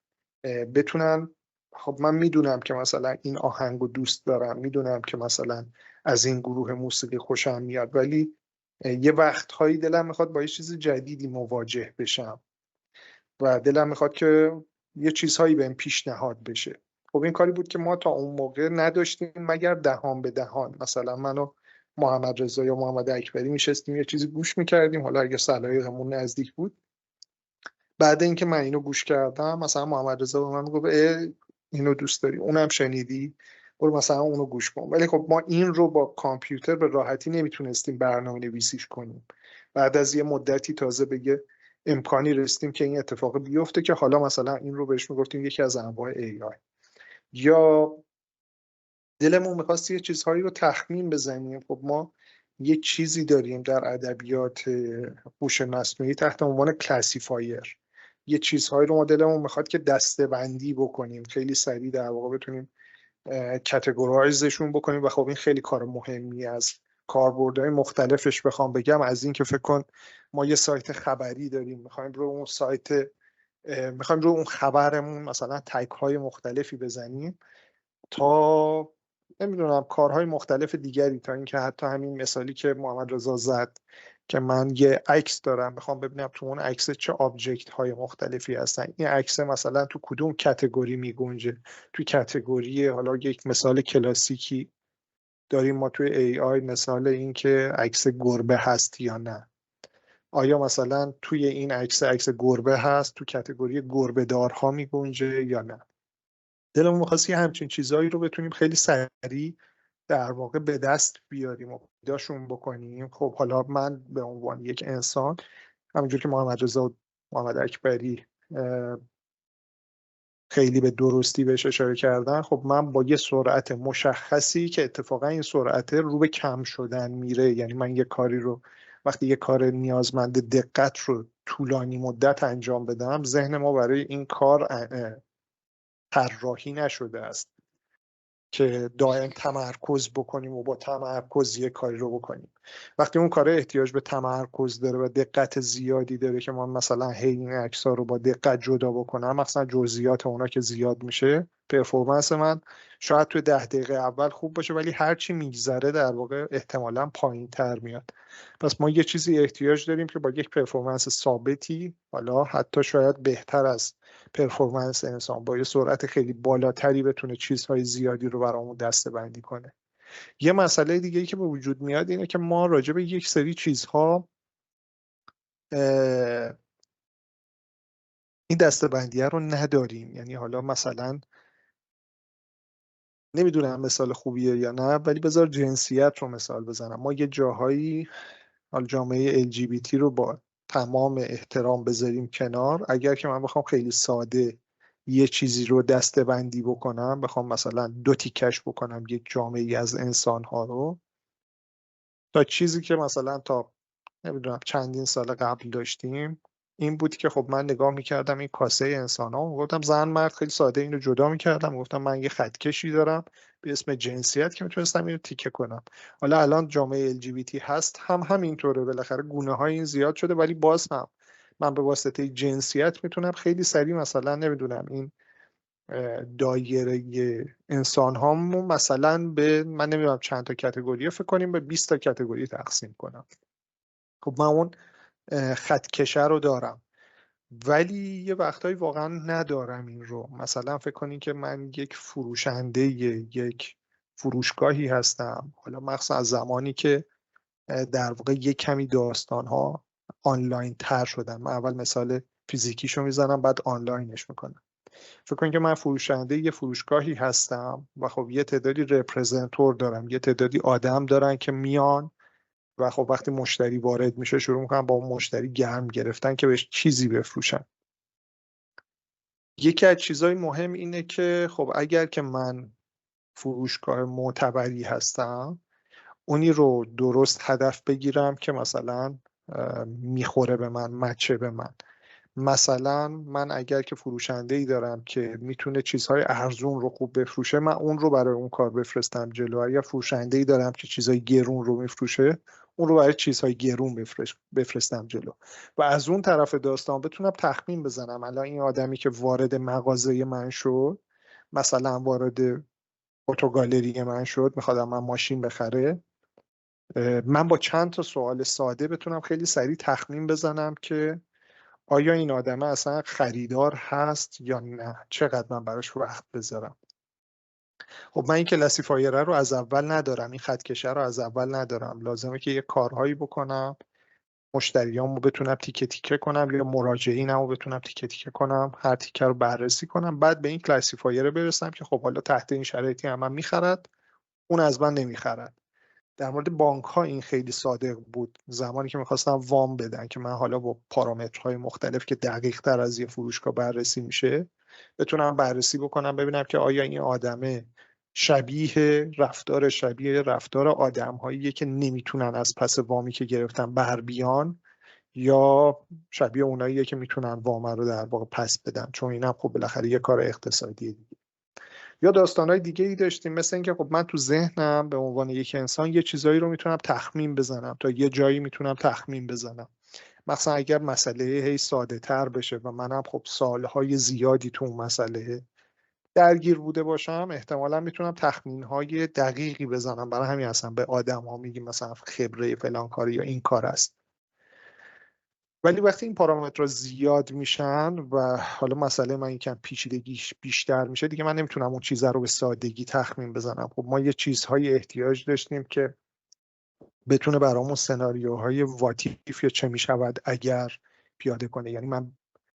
بتونن، خب من میدونم که مثلا این آهنگو دوست دارم، میدونم که مثلا از این گروه موسیقی خوشم میاد، ولی یه وقتهایی دلم میخواد با یه چیز جدیدی مواجه بشم و دلم میخواد که یه چیزهایی بهم پیشنهاد بشه. خب این کاری بود که ما تا اون موقع نداشتیم مگر دهان به دهان. مثلا من و محمد رضا یا محمد اکبری میشستیم یه چیزی گوش میکردیم، حالا اگه سلایقمون نزدیک بود. بعد اینکه من اینو گوش کردم، مثلا محمد رضا به من میگفت اینو دوست داری، اونم شنیدی، برو مثلا اونو گوش کن. ولی خب ما این رو با کامپیوتر به راحتی نمیتونستیم برنامه نویسیش کنیم. بعد از یه مدتی تازه بگه امکانی رسیدیم که این اتفاق بیفته که حالا مثلا این رو بهش میگفتیم یکی از انواع AI. یا دلمون میخواست یه چیزهایی رو تخمین بزنیم. خب ما یه چیزی داریم در ادبیات هوش مصنوعی تحت عنوان کلاسیفایر. یه چیزهایی رو ما دلمون میخواد که دسته‌بندی بکنیم، خیلی سریع در واقع بتونیم کاتگورایزشون بکنیم. و خب این خیلی کار مهمی از کاربردهای مختلفش بخوام بگم، از این که فکر کن ما یه سایت خبری داریم، میخوایم رو اون سایت، میخوایم رو اون خبرمون مثلا تگ های مختلفی بزنیم تا نمیدونم کارهای مختلف دیگری، تا اینکه حتی همین مثالی که محمد رضا زد که من یه عکس دارم میخوام ببینم تو اون عکس چه آبجکت های مختلفی هستن، این عکس مثلا تو کدوم کاتگوری میگنجه. تو کاتگوری، حالا یک مثال کلاسیکی داریم ما توی AI، مثال این که عکس گربه هست یا نه. آیا مثلا توی این عکس گربه هست، تو کاتگوری گربه دارها میگنجه یا نه. دلمون می‌خواست یه همچین چیزایی رو بتونیم خیلی سریع در واقع به دست بیاریم و پیداشون بکنیم. خب حالا من به عنوان یک انسان، همونجور که محمد رضا و محمد اکبری خیلی به درستی بهش اشاره کردن، خب من با یه سرعت مشخصی که اتفاقا این سرعت رو به کم شدن میره، یعنی من یه کاری رو وقتی یه کار نیازمند دقت رو طولانی مدت انجام بدم، ذهن ما برای این کار طراحی نشده است که دائم تمرکز بکنیم و با تمرکز یه کاری رو بکنیم. وقتی اون کار احتیاج به تمرکز داره و دقت زیادی داره که من مثلا هی این عکس‌ها رو با دقت جدا بکنم، مثلا جزئیات اونا که زیاد میشه، پرفورمنس من شاید تو 10 دقیقه اول خوب باشه ولی هرچی میگذره در واقع احتمالاً پایین‌تر میاد. پس ما یه چیزی احتیاج داریم که با یک پرفورمنس ثابتی، حالا حتی شاید بهتر از پرفورمنس انسان، با یه سرعت خیلی بالاتری بتونه چیزهای زیادی رو برامون دسته‌بندی کنه. یه مسئله دیگه ای که به وجود میاد اینه که ما راجع به یک سری چیزها این دسته‌بندی رو نداریم. یعنی حالا مثلا نمیدونم مثال خوبیه یا نه، ولی بذار جنسیت رو مثال بزنم. ما یه جاهایی حال جامعه LGBT رو با تمام احترام بذاریم کنار، اگر که من بخوام خیلی ساده یه چیزی رو دسته‌بندی بکنم، بخوام مثلا 2 تیکش بکنم یک جامعه از انسان‌ها رو، تا چیزی که مثلا تا نمیدونم چندین سال قبل داشتیم این بود که خب من نگاه میکردم این کاسه انسان ها، گفتم زن مرد خیلی ساده اینو جدا میکردم، گفتم من یه خطکشی دارم به اسم جنسیت که میتونستم اینو تیکه کنم. حالا الان جامعه LGBT هست هم همینطوره، بالاخره گونه های این زیاد شده، ولی باز هم من به واسطه جنسیت میتونم خیلی سریع مثلا نمیدونم این دایره انسان هامو مثلا به من نمیدونم چند تا کاتگوری فکر کنیم به 20 تا کاتگوری تقسیم کنم. خب من اون خطکشه رو دارم، ولی یه وقتایی واقعا ندارم این رو. مثلا فکر کنین که من یک فروشنده یک فروشگاهی هستم، حالا مخصوصا از زمانی که در واقع یک کمی داستان ها آنلاین تر شدن. من اول مثال فیزیکیشو میزنم بعد آنلاینش میکنم. فکر کنین که من فروشنده یه فروشگاهی هستم و خب یه تعدادی رپرزنتور دارم، یه تعدادی آدم دارن که میان و خب وقتی مشتری وارد میشه شروع میکنن با اون مشتری گرم گرفتن که بهش چیزی بفروشن. یکی از چیزهای مهم اینه که خب اگر که من فروشگاه معتبری هستم، اونی رو درست هدف بگیرم که مثلا میخوره به من، مچه به من. مثلا من اگر که فروشنده ای دارم که میتونه چیزهای ارزون رو خوب بفروشه، من اون رو برای اون کار بفرستم جلو. اگر فروشنده ای دارم که چیزهای گرون رو میفروشه، اون رو برای چیزهای گرون بفرستم جلو و از اون طرف داستان بتونم تخمین بزنم الان این آدمی که وارد مغازه من شد، مثلا وارد اتوگالری من شد، میخواد من ماشین بخره، من با چند تا سوال ساده بتونم خیلی سریع تخمین بزنم که آیا این آدمه اصلا خریدار هست یا نه، چقدر من براش وقت بذارم. خب من این کلاسیفایره رو از اول ندارم، این خطکشه رو از اول ندارم، لازمه که یه کارهایی بکنم مشتریامو بتونم تیکه تیکه کنم یا مراجعینمو بتونم تیکه تیکه کنم، هر تیکه رو بررسی کنم، بعد به این کلاسیفایر برسم که خب حالا تحت این شرایطی هم من میخرد، اون از من نمیخرد. در مورد بانک ها این خیلی صادق بود، زمانی که میخواستم وام بدن که من حالا با پارامترهای مختلف که دقیق تر از یه فروشگاه بررسی میشه بتونم بررسی بکنم ببینم که آیا این آدمه شبیه رفتار آدم هاییه که نمیتونن از پس وامی که گرفتن بر بیان، یا شبیه اوناییه که میتونن وام رو در واقع پس بدن، چون اینم خب بالاخره یه کار اقتصادیه دیگه. یا داستانهای دیگه ای داشتیم مثل اینکه خب من تو ذهنم به عنوان یک انسان یه چیزایی رو میتونم تخمین بزنم، تا یه جایی میتونم تخمین بزنم. مثلا اگر مسئله هی ساده تر بشه و منم خب سالهای زیادی تو اون مسئله درگیر بوده باشم، احتمالا میتونم تخمین های دقیقی بزنم. برای همین اصلا به آدم ها میگیم مثلا خبره فلان کاری یا این کار است. ولی وقتی این پارامترها زیاد میشن و حالا مسئله من یکم پیچیدگیش بیشتر میشه دیگه، من نمیتونم اون چیزها رو به سادگی تخمین بزنم. خب ما یه چیزهای احتیاج داشتیم که بتونه برامون سناریوهای واتیف یا چه میشود اگر پیاده کنه. یعنی من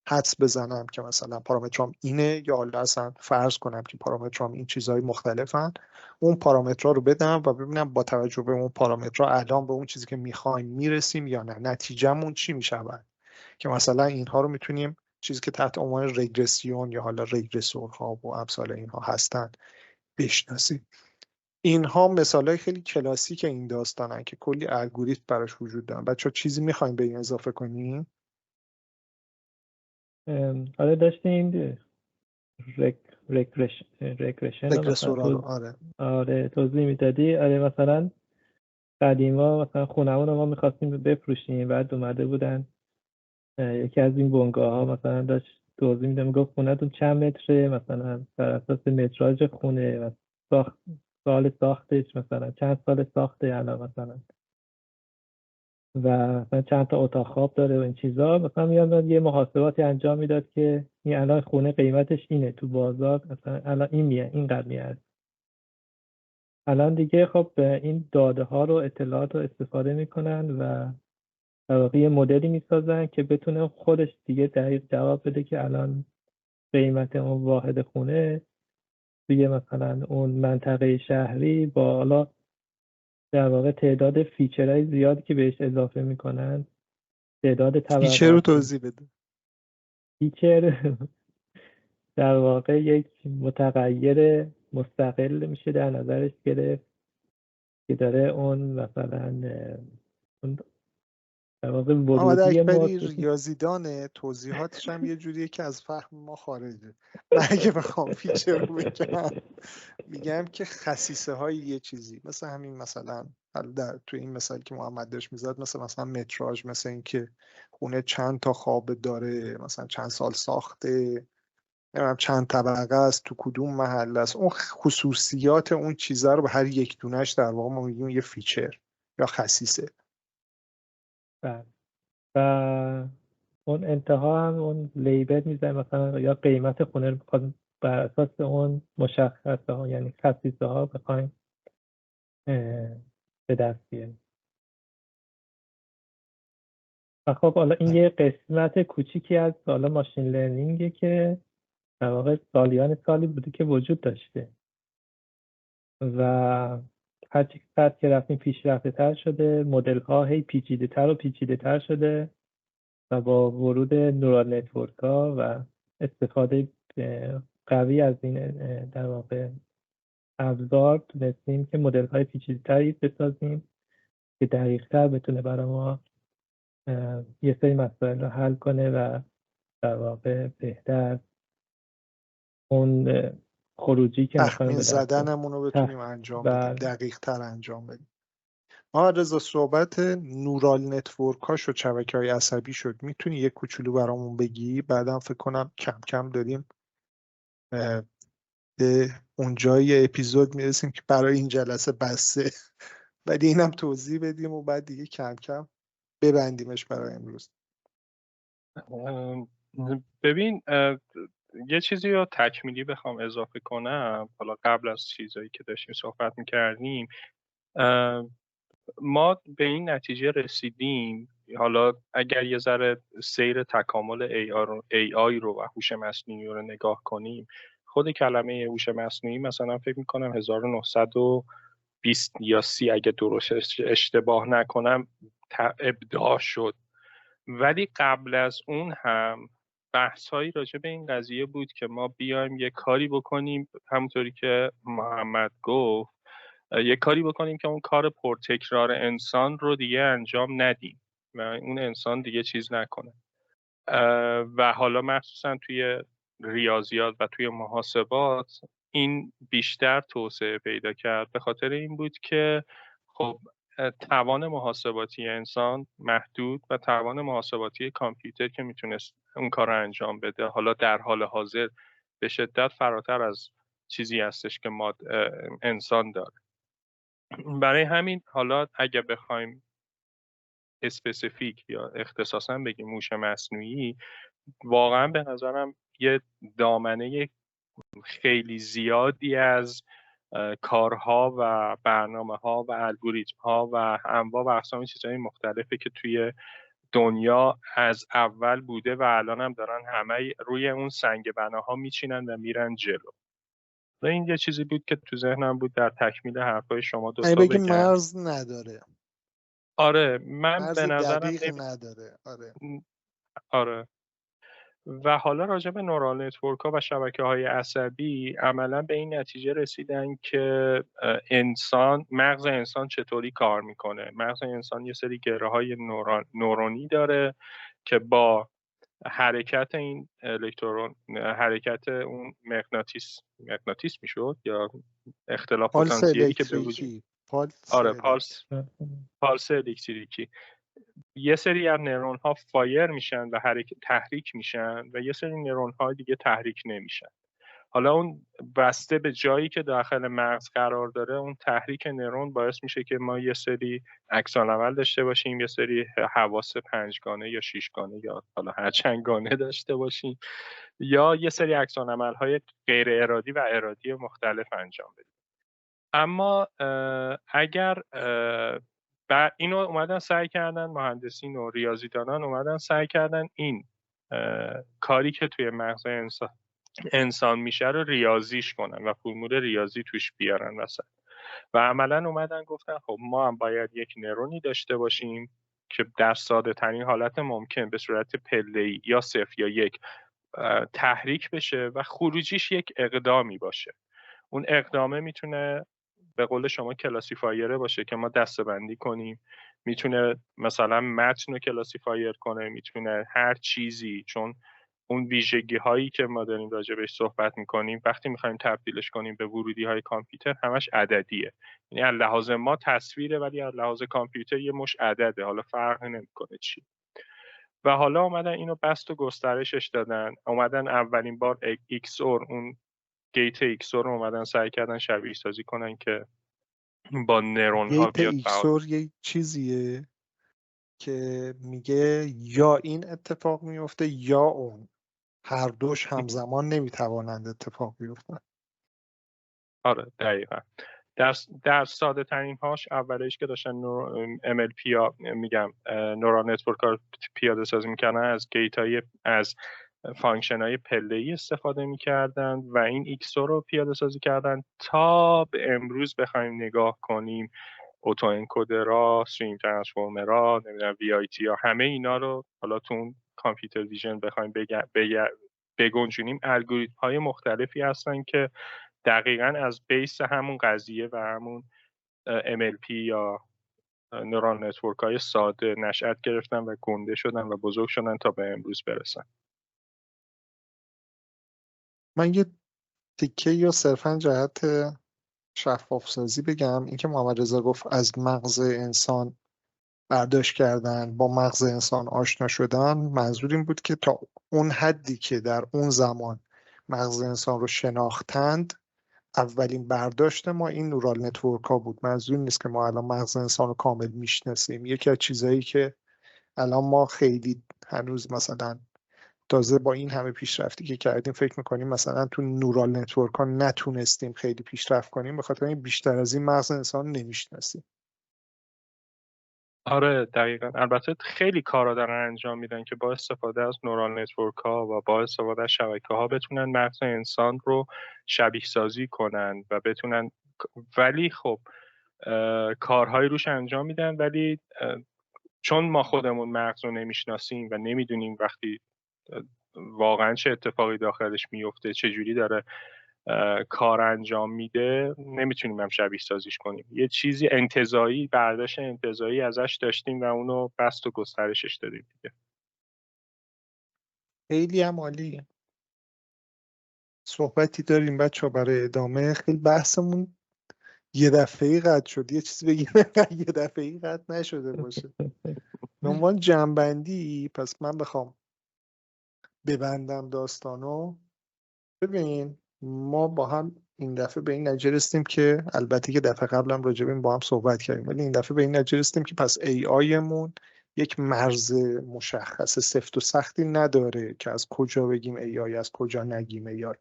حدس بزنم که مثلا پارامترام اینه، یا حالا اصلا فرض کنم که پارامترام این چیزهای مختلفن، اون پارامترها رو بدم و ببینم با توجه به اون پارامترها الان به اون چیزی که میخوایم میرسیم یا نه، نتیجهمون چی میشود، که مثلا اینها رو میتونیم چیزی که تحت عنوان رگرسیون یا حالا رگرسورها و امثال اینها هستن بشناسیم. اینها مثالای خیلی کلاسیک این داستانن که کلی الگوریتم براش وجود دارن. بچه‌ها چیزی میخوایم به این اضافه کنیم؟ آره داشتین رگرشن آره توضیح میدادی. آره مثلا قدیما مثلا خونمون رو ما میخواستیم بفروشیم، بعد اومده بودن یکی از این بنگاه ها مثلا داشت توضیح میده، میگفت خونتون چند متره، مثلا بر اساس متراژ خونه و سال ساختش، مثلا چند سال ساخته الان مثلا، و مثلا چند تا اتاق خواب داره و این چیزا. مثلا میاد یه محاسباتی انجام میداد که این الان خونه قیمتش اینه تو بازار، مثلا الان این اینقدر میاد. الان دیگه خب این داده ها رو اطلاعات رو استفاده میکنن و در واقع یه مدلی میسازن که بتونه خودش دیگه دقیق جواب بده که الان قیمت اون واحد خونه توی مثلا اون منطقه شهری با حالا در واقع تعداد فیچرهای زیادی که بهش اضافه میکنن، تعداد طبقات. فیچر رو توضیح بده. فیچر در واقع یک متغیر مستقل میشه در نظرش گرفت که داره اون مثلا اون در واقع ورودی ریاضیدانه، توضیحاتش هم یه جوریه که از فهم ما خارجه. من اگه بخوام فیچر رو بگم میگم که خصیصه های یه چیزی، مثل همین مثلا تو این مثال که محمد داشت میزد، مثلا متراژ، مثل این که خونه چند تا خواب داره، مثلا چند سال ساخته، چند طبقه است، تو کدوم محل است، اون خصوصیات اون چیزا رو به هر یک دونش در واقع ما میگیم یه فیچر یا خصیصه. و اون انتها هم اون لیبل میزنه، مثلا یا قیمت خونه رو بخواد بر اساس اون مشخصه ها یعنی خصیصه ها بخوایم به دست بیاریم. و خب حالا این یه قسمت کوچیکی از حالا ماشین لرنینگه که در واقع سالی بوده که وجود داشته و هر چقدر که رفتیم پیشرفته تر شده، مدل ها هی پیچیده تر و پیچیده تر شده و با ورود نورال نتورک ها و استفاده قوی از این در واقع ابزار تونستیم که مدل های پیچیده تری بسازیم که دقیق تر بتونه برای ما یه سری مسائل رو حل کنه و در واقع بهتر اون خروجی که تخمین زدنمون رو بتونیم انجام بدیم، دقیق تر انجام بدیم. رضا صحبت نورال نتورک ها شد، شبکه های عصبی شد، میتونی یک کوچولو برامون بگی؟ بعدم فکر کنم کم کم داریم به اونجای اپیزود میرسیم که برای این جلسه بسته، ولی اینم توضیح بدیم و بعد دیگه کم کم ببندیمش برای امروز. ببین یه چیزی رو تکمیلی بخوام اضافه کنم، حالا قبل از چیزایی که داشتیم صحبت میکردیم، ما به این نتیجه رسیدیم، حالا اگر یه ذره سیر تکامل AI رو و هوش مصنوعی رو نگاه کنیم، خود کلمه هوش مصنوعی مثلا فکر میکنم 1920 یا 30 اگه درست اشتباه نکنم ابداع شد، ولی قبل از اون هم بحث‌هایی راجع به این قضیه بود که ما بیایم یه کاری بکنیم، همونطوری که محمد گفت، یه کاری بکنیم که اون کار پرتکرار انسان رو دیگه انجام ندیم و اون انسان دیگه چیز نکنه. و حالا مخصوصا توی ریاضیات و توی محاسبات این بیشتر توسعه پیدا کرد، به خاطر این بود که خب توان محاسباتی انسان محدود و توان محاسباتی کامپیوتر که میتونست اون کار رو انجام بده حالا در حال حاضر به شدت فراتر از چیزی هستش که ما انسان داره. برای همین حالا اگه بخوایم اسپسیفیک یا اختصاصا بگیم هوش مصنوعی، واقعا به نظرم یه دامنه خیلی زیادی از کارها و برنامه‌ها و الگوریتم‌ها و انواع و اقسام چیزهای مختلفی که توی دنیا از اول بوده و الان هم دارن همه روی اون سنگ بناها میچینن و میرن جلو. و این یه چیزی بود که تو ذهنم بود در تکمیل حرفای شما دو تا بگم. مرز نداره. آره من مرز به نظرم دقیق نداره. آره و حالا راجع به نورال نتورک ها و شبکه های عصبی عملا به این نتیجه رسیدن که مغز انسان چطوری کار میکنه. مغز انسان یه سری گره های نورونی داره که با حرکت این حرکت اون مغناطیس میشد یا اختلاف پالس پتانسیلی که به وجود الکتریکی پالس الکتریکی، یه سری از نورون ها فایر میشن و تحریک میشن و یه سری نورون ها دیگه تحریک نمیشن. حالا اون بسته به جایی که داخل مغز قرار داره، اون تحریک نورون باعث میشه که ما یه سری عکس‌العمل داشته باشیم، یه سری حواس 5گانه یا 6گانه یا حالا هر چند گانه داشته باشیم، یا یه سری عکس‌العمل های غیر ارادی و ارادی مختلف انجام بدیم. اما اگر اینو اومدن سعی کردن، مهندسین و ریاضیدانان اومدن سعی کردن این کاری که توی مغز انسان میشه رو ریاضیش کنن و فرمول ریاضی توش بیارن وسط و عملا اومدن گفتن خب ما هم باید یک نورونی داشته باشیم که در ساده ترین حالت ممکن به صورت پله‌ای یا 0 یا 1 تحریک بشه و خروجیش یک اقدامی باشه. اون اقدامه میتونه به قول شما کلاسیفایره باشه که ما دسته‌بندی کنیم، میتونه مثلا متن رو کلاسیفایر کنه، میتونه هر چیزی، چون اون ویژگی هایی که ما داریم راجع بهش صحبت میکنیم وقتی میخوایم تبدیلش کنیم به ورودی های کامپیوتر همش عددیه. یعنی از لحاظ ما تصویره ولی از لحاظ کامپیوتر یه مش عدده، حالا فرق نمیکنه چی. و حالا اومدن اینو بسط و گسترشش دادن، اومدن اولین بار XOR، اون گیت XOR رو اومدن سعی کردن شبیه سازی کنن که با نورون ها بیاد. گیت XOR یه چیزیه که میگه یا این اتفاق میفته یا اون، هر دوش همزمان نمیتوانند اتفاق بیفتن. آره دقیقا. در ساده ترین هاش اولش که داشتن MLP یا میگم نورال نتورک ها پیاده سازی میکردن، از گیت های از فانکشن های پله‌ای استفاده میکردن و این XOR رو پیاده سازی کردن تا به امروز بخوایم نگاه کنیم اوتو انکودرها، استریم ترانسفورمرها، نمیدونم VIT ها، همه اینا رو حالا تو اون کامپیوتر ویژن بخوایم بگنجونیم، الگوریتم های مختلفی هستن که دقیقاً از بیس همون قضیه و همون MLP یا نورال نتورک های ساده نشأت گرفتن و گنده شدن و بزرگ شدن تا به امروز برسن. من یه تیکه یا صرفاً جهت شفاف سازی بگم. این که محمد رضا گفت از مغز انسان برداشت کردن، با مغز انسان آشنا شدن، منظور این بود که تا اون حدی که در اون زمان مغز انسان رو شناختند، اولین برداشت ما این نورال نتورک ها بود. منظور نیست که ما الان مغز انسان رو کامل میشناسیم. یکی از چیزایی که الان ما خیلی هنوز مثلا تازه با این همه پیشرفتی که کردیم فکر میکنیم مثلا تو نورال نتورک ها نتونستیم خیلی پیشرفت کنیم، به خاطر این بیشتر از این مغز انسان نمیشناسیم. آره دقیقاً. البته خیلی کارا دارن انجام میدن که با استفاده از نورال نتورک ها و با استفاده از شبکه ها بتونن مغز انسان رو شبیه سازی کنن و بتونن، ولی خب کارهایی روش انجام میدن، ولی چون ما خودمون مغز رو نمیشناسیم و نمیدونیم وقتی واقعا چه اتفاقی داخلش میفته، چه جوری داره کار انجام میده، نمیتونیم هم شبیه سازیش کنیم. یه چیزی انتزاعی، برداشت انتزاعی ازش داشتیم و اونو بسط و گسترشش دادیم دیگه. خیلی هم عالی. صحبتی داریم بچه برای ادامه؟ خیلی بحثمون یه دفعه‌ای قطع شد. یه چیزی بگیم یه دفعه‌ای قطع نشده باشه. به عنوان جمع‌بندی پس من بخوام ببندم داستانو، ببین ما با هم این دفعه به این نتیجه رسیدیم که، البته که دفعه قبلم راجع به این با هم صحبت کردیم، ولی این دفعه به این نتیجه رسیدیم که پس AI مون یک مرز مشخص سفت و سختی نداره که از کجا بگیم AI از کجا نگیم AI.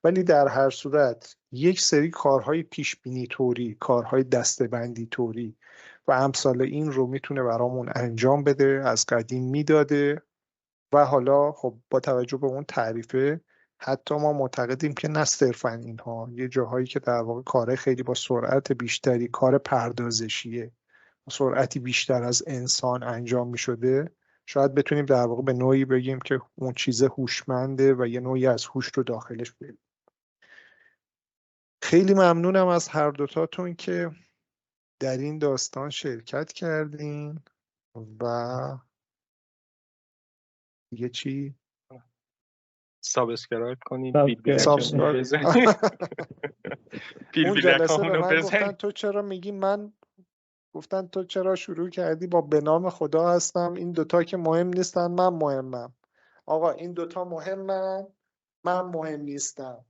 ولی در هر صورت یک سری کارهای پیش بینی طوری، کارهای دسته‌بندی طوری و امثال این رو میتونه برامون انجام بده، از قدیم میداده و حالا خب با توجه به اون تعریفه حتی ما معتقدیم که نه صرفاً اینها، یه جاهایی که در واقع کار خیلی با سرعت بیشتری، کار پردازشیه، سرعتی بیشتر از انسان انجام می شده، شاید بتونیم در واقع به نوعی بگیم که اون چیز هوشمنده و یه نوعی از هوش رو داخلش بریم. خیلی ممنونم از هر دوتاتون که در این داستان شرکت کردین و دیگه چی؟ سابسکرایب کنید، سابسکرایب. اون جلسه به من گفتن بزنید. تو چرا میگی من، گفتن تو چرا شروع کردی با به نام خدا هستم، این دوتا که مهم نیستن من مهمم. آقا این دوتا مهمن، من مهم نیستم.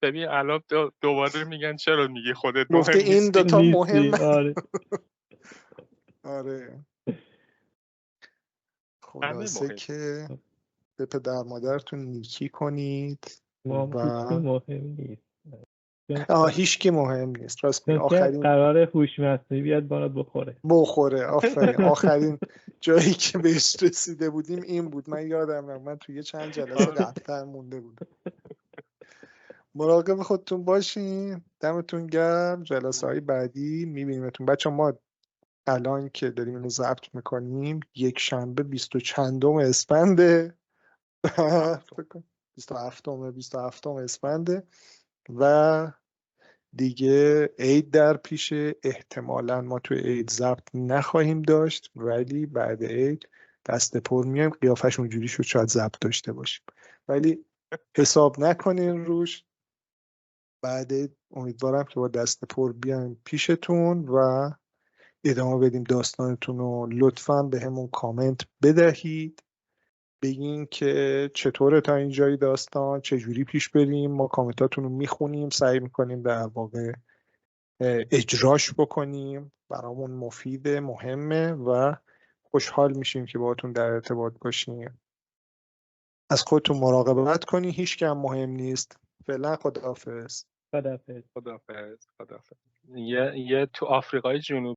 ببین الان دوباره میگن چرا میگی خودت گفته مهم این نیستی. دوتا مهمن. آره. آره. همه خلاصه مهم. که به پدر مادرتون نیکی کنید ما و هیچ مهم نیست. هیچ کی مهم نیست. راست میگی. چون آخرین قرار هوش مصنوعی بیاد بالا بخوره. آفرین. آخرین جایی که بهش رسیده بودیم این بود. من یادم من توی چند جلسه قبل‌تر مونده بودم. مراقب خودتون باشین. دمتون گرم. جلسه های بعدی میبینیمتون. بچه ما الان که داریم اینو ضبط میکنیم یک شنبه 20 چندم اسفنده 27 اسفنده و دیگه عید در پیشه. احتمالا ما توی عید ضبط نخواهیم داشت ولی بعد عید دست پر میایم. قیافش اونجوری شد شاید ضبط داشته باشیم ولی حساب نکنین روش. بعد عید امیدوارم که با دست پر بیایم پیشتون و ادامه بدیم داستانتون رو. لطفاً به همون کامنت بدهید، بگین که چطوره تا اینجای داستان، چجوری پیش بریم. ما کامنتاتون رو میخونیم، سعی میکنیم در واقع اجراش بکنیم. برامون مفیده، مهمه و خوشحال میشیم که باهاتون در ارتباط باشیم. از خودتون مراقبت کنین. هیچ کم مهم نیست. فعلا خداحافظ. خداحافظ. خداحافظ. یه تو آفریقای جنوبی